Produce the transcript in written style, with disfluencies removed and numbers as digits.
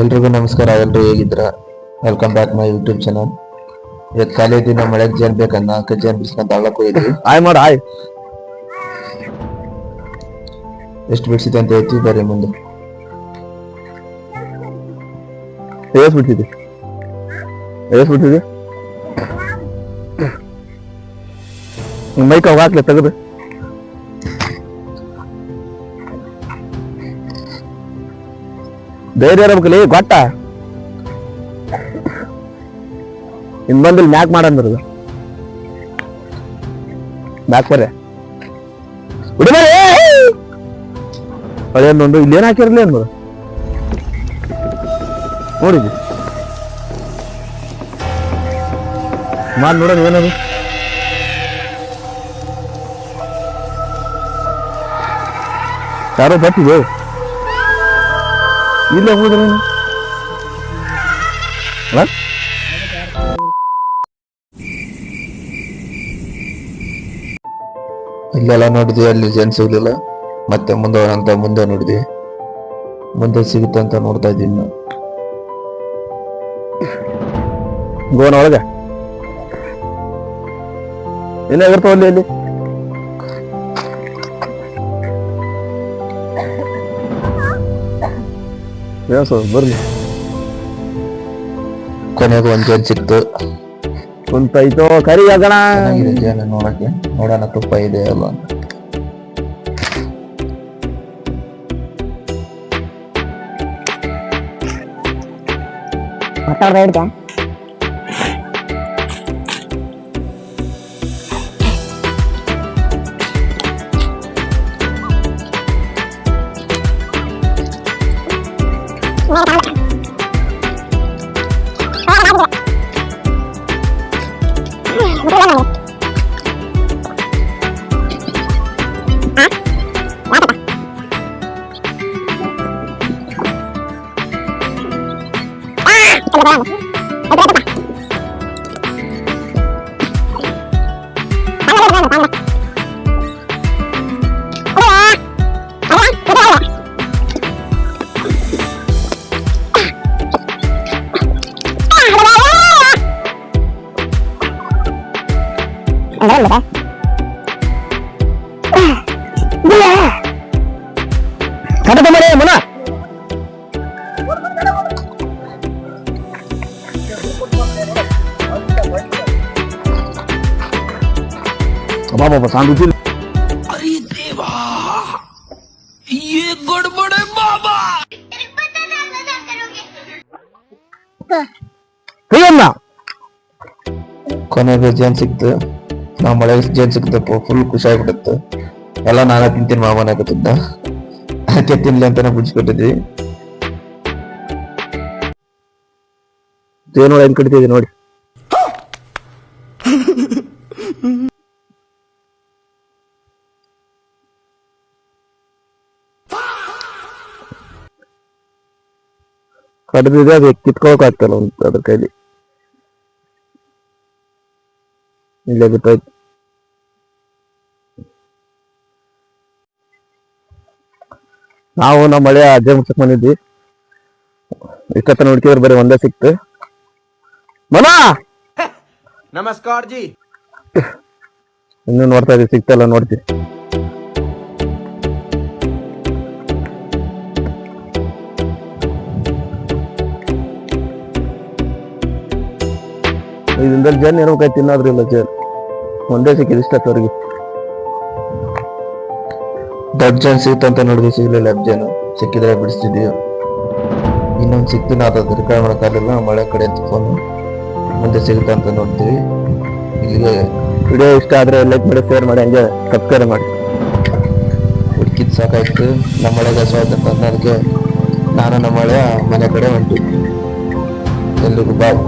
ಎಲ್ರಿಗೂ ನಮಸ್ಕಾರ. ಎಲ್ರು ಹೇಗಿದ್ರ? Welcome back my YouTube channel. ಇವತ್ತು ಖಾಲಿ ದಿನ ಮಳೆಗೆ ಜೇನ್ ಬೇಕನ್ನ 4 ಜೇನ್ ಬಿಸ್ಕೊಂತ ಹಳ್ಳಕ್ ಹೋಗಿದ್ವಿ. ಆಯ್ ಎಷ್ಟು ಬಿಡ್ಸಿದೆ ಅಂತ ಹೇಳ್ತೀವಿ ಬರ್ರಿ ಮುಂದೆ. ಬಿಟ್ಟಿದೆ ಮೈಕ್ ಹಾಕ್ಲೆ ತೆಗೆದು ಧೈರ್ಯ ಇರ್ಬೇಕಲ್ಲಿ ಗೊತ್ತ ಇನ್ ಬಂದಿಲ್ ಮ್ಯಾಕ್ ಮಾಡಂದ್ರದ ಮ್ಯಾಕ್ ಬರ್ರೆ ಅದೇನೊಂದು ಇಲ್ಲೇನ್ ಹಾಕಿರ್ಲಿ ಅನ್ಬೋದು ನೋಡಿದ್ವಿ ಮಾಡ್ ನೋಡೋಣ ಏನದು ಯಾರೋ ಬಟ್ಟಿದೆ ಇಲ್ಲೇ ಹೋದ್ರೆ ಇಲ್ಲೆಲ್ಲ ನೋಡಿದ್ವಿ, ಅಲ್ಲಿ ಜೇನ್ ಸಿಗ್ಲಿಲ್ಲ. ಮತ್ತೆ ಮುಂದೆ ನೋಡಿದ್ವಿ, ಮುಂದೆ ಸಿಗುತ್ತೆ ಅಂತ ನೋಡ್ತಾ ಇದ್ದೀವಿ. ನಾವು ಗೋನ ಒಳಗ ಏನಾಗಿರ್ತಾವ ಅಲ್ಲಿ ಬರ್ಲಿ. ಕೊನೆಗೆ ಒಂದ್ ಜೇನ್ ಸಿಕ್ತು, ಕುಂತೈತೋ ಕರಿ ಆಗಣ ಜೇನು ನೋಡೋಣ ತುಪ್ಪ ಇದೆ ಅಲ್ವಾ ಅಂತ. बाबा सांगू अरे देवा ये गड़बड़ है बाबा। ಕೊನೆಗೆ ಜೇನ್ ಸಿಕ್ತು. ನಾವು ಮಳೆ ಜೇನ್ ಸಿಕ್ತಪ್ಪ, ಫುಲ್ ಖುಷಿ ಆಗ್ಬಿಡುತ್ತೆ. ಎಲ್ಲ ನಾನೇ ತಿಂತೀನಿ ಮಾಮನ ಆಗತ್ತಿದ್ದ, ಅದಕ್ಕೆ ತಿನ್ಲಿ ಅಂತಾನೆ ಬಿಡಿಸ್ಕೊಟ್ಟಿದ್ವಿ. ನೋಡಿ ಹೆಂಗ್ ಕಡಿತಿದ್ವಿ ನೋಡಿ. ಕಡಿದಿದೆ, ಅದು ಕಿತ್ಕೋಕ್ ಆಗ್ತಲ್ಲ ಅದ್ರ ಕೈಲಿ. ಇಲ್ಲೇ ಬಿಟ್ಟೋಯ್ತು. ನಾವು ನಮ್ಮ ಮಳೆ ಅಜ್ಜ ಮುಚ್ಚಕ್ ಬಂದಿದ್ವಿ. ಇಷ್ಟೊತ್ತ ನೋಡ್ಕಿದ್ರೆ ಬರೀ ಒಂದೇ ಸಿಕ್ತು. ಮನ नमस्कार जी। ಇನ್ನು ನೋಡ್ತಾ ಇದ್ವಿ, ಸಿಕ್ತಲ್ಲ ನೋಡ್ತೀವಿ. ಇದರಿಂದ ಜನ್ ಇರ್ಬೇಕಾಯ್ತು, ತಿನ್ನಾದ್ರಿಲ್ಲ ಜನ್ ಒಂದೇ ಸಿಕ್ಕಿದ್ ಇಷ್ಟತ್ತವ್ರಿಗೆ. ದೊಡ್ಡ ಜೇನ್ ಸಿಕ್ತಂತ ನೋಡಿದ್ವಿ, ಸಿಗ್ಲಿಲ್ಲ. ಜೇನು ಸಿಕ್ಕಿದ್ರೆ ಬಿಡಿಸ್ತಿದ್ವಿ. ಇನ್ನೊಂದು ಸಿಕ್ತು, ನಾವು ಅದು ರಿಕಾರ್ಡ್ ಮಾಡೋಕ್ಕಾಗಲಿಲ್ಲ. ಮಳೆ ಕಡೆ ಫೋನ್ ಮುಂದೆ ಸಿಗುತ್ತೆ ಅಂತ ನೋಡ್ತೀವಿ. ಇಲ್ಲಿಗೆ ವಿಡಿಯೋ ಇಷ್ಟ ಆದ್ರೆ ಲೈಕ್ ಮಾಡಿ, ಶೇರ್ ಮಾಡಿ, ಹಂಗೆ ಸಬ್ಸ್ಕ್ರೈಬ್ ಮಾಡಿ. ಹುಡುಕಿದ್ ಸಾಕಾಯ್ತು. ನಮ್ಮ ಮಳೆಗೆ ಸ್ವಾಗತ. ಅದಕ್ಕೆ ನಾನು ನಮ್ಮ ಮಳೆ ಮನೆ ಕಡೆ ಹೊಂಟಿದ್ವಿ. ಎಲ್ರಿಗೂ ಬಾಯ್.